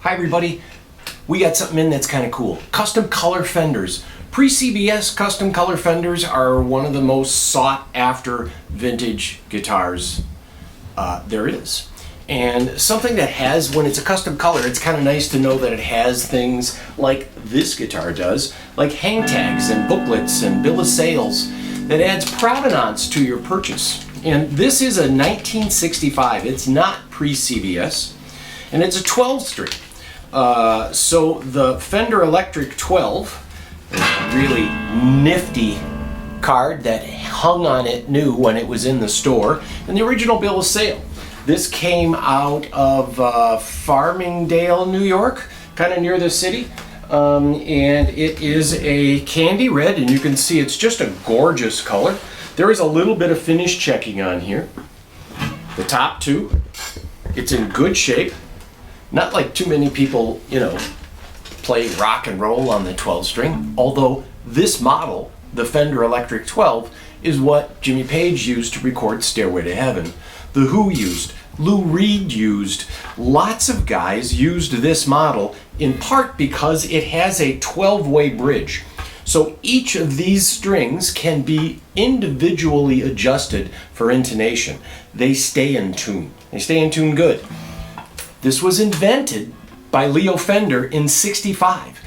Hi everybody, we got something in that's kind of cool. Custom color fenders. Pre-CBS custom color fenders are one of the most sought after vintage guitars there is. And something that has, when it's a custom color, it's kind of nice to know that it has things like this guitar does, like hang tags and booklets and bill of sales, that adds provenance to your purchase. And this is a 1965, it's not pre-CBS, and it's a 12 string. So the Fender Electric 12 is a really nifty card that hung on it new when it was in the store, and the original bill of sale. This came out of Farmingdale, New York, kind of near the city, and it is a candy red, and you can see it's just a gorgeous color. There is a little bit of finish checking on here. The top two, it's in good shape. Not like too many people, play rock and roll on the 12 string, although this model, the Fender Electric 12, is what Jimmy Page used to record Stairway to Heaven. The Who used, Lou Reed used, lots of guys used this model in part because it has a 12-way bridge. So each of these strings can be individually adjusted for intonation. They stay in tune. They stay in tune good. This was invented by Leo Fender in '65.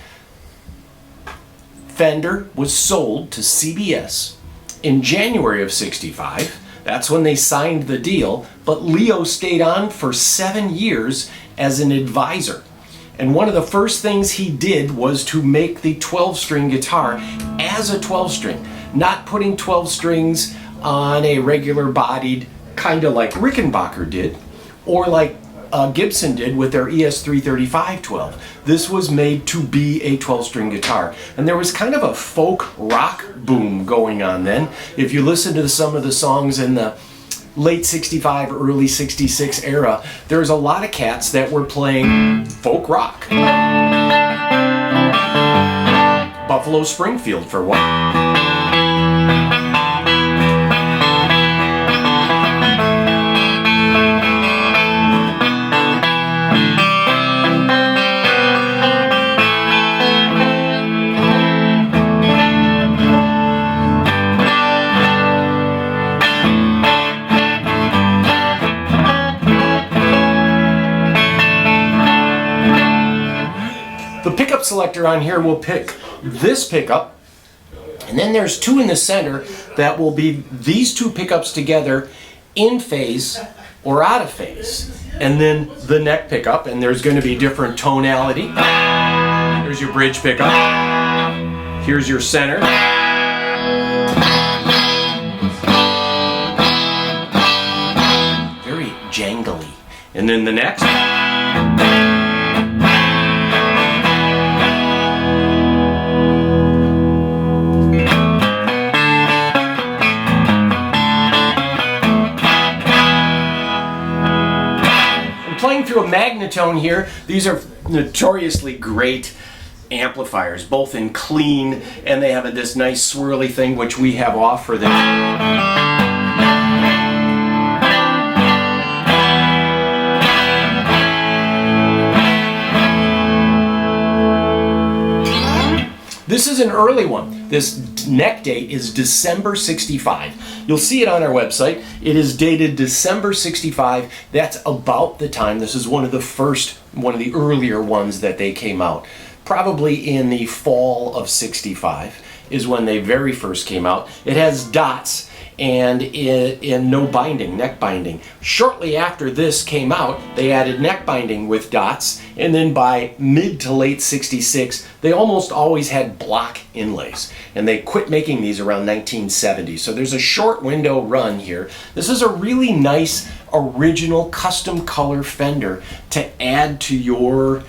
Fender was sold to CBS in January of '65. That's when they signed the deal, but Leo stayed on for 7 years as an advisor. And one of the first things he did was to make the 12-string guitar as a 12-string, not putting 12 strings on a regular bodied, kind of like Rickenbacker did, or like Gibson did with their ES335 12. This was made to be a 12-string guitar. And there was kind of a folk rock boom going on then. If you listen to some of the songs in the late 65, early 66 era, there's a lot of cats that were playing folk rock. Buffalo Springfield for one. The pickup selector on here will pick this pickup, and then there's two in the center that will be these two pickups together in phase or out of phase. And then the neck pickup, and there's going to be different tonality. Here's your bridge pickup. Here's your center. Very jangly. And then the next. Playing through a magnetone here. These are notoriously great amplifiers, both in clean, and they have this nice swirly thing which we have off for them. This is an early one. This neck date is December '65. You'll see it on our website. It is dated December '65. That's about the time. This is one of the earlier ones that they came out. Probably in the fall of '65 is when they very first came out. It has dots and in no binding, neck binding. Shortly after this came out, they added neck binding with dots, and then by mid to late '66, they almost always had block inlays, and they quit making these around 1970. So there's a short window run here. This is a really nice original custom color Fender to add to your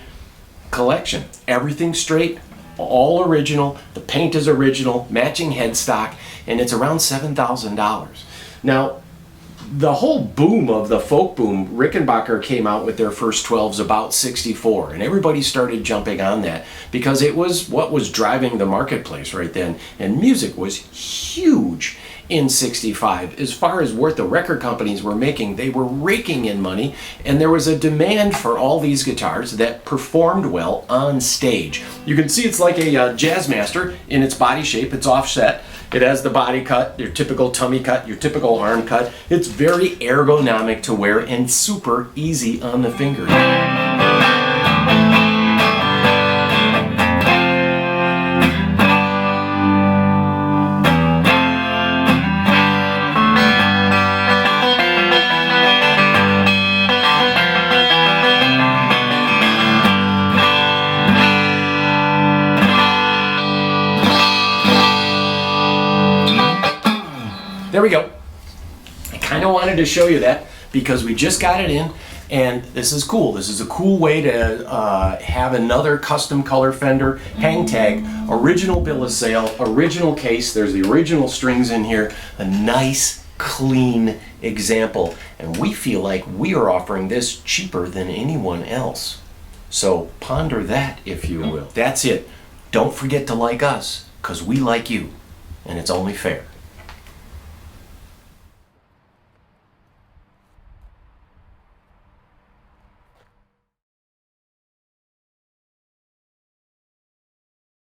collection. Everything straight, all original, the paint is original, matching headstock, and it's around $7,000. Now, the whole boom of the folk boom, Rickenbacker came out with their first 12s about '64, and everybody started jumping on that because it was what was driving the marketplace right then, and music was huge in '65. As far as what the record companies were making, they were raking in money, and there was a demand for all these guitars that performed well on stage. You can see it's like a Jazzmaster in its body shape. It's offset. It has the body cut, your typical tummy cut, your typical arm cut. It's very ergonomic to wear and super easy on the finger. There we go. I kind of wanted to show you that because we just got it in, and this is cool. This is a cool way to have another custom color Fender hang tag, original bill of sale, original case. There's the original strings in here, a nice clean example, and we feel like we are offering this cheaper than anyone else. So ponder that, if you will. That's it. Don't forget to like us, because we like you, and it's only fair.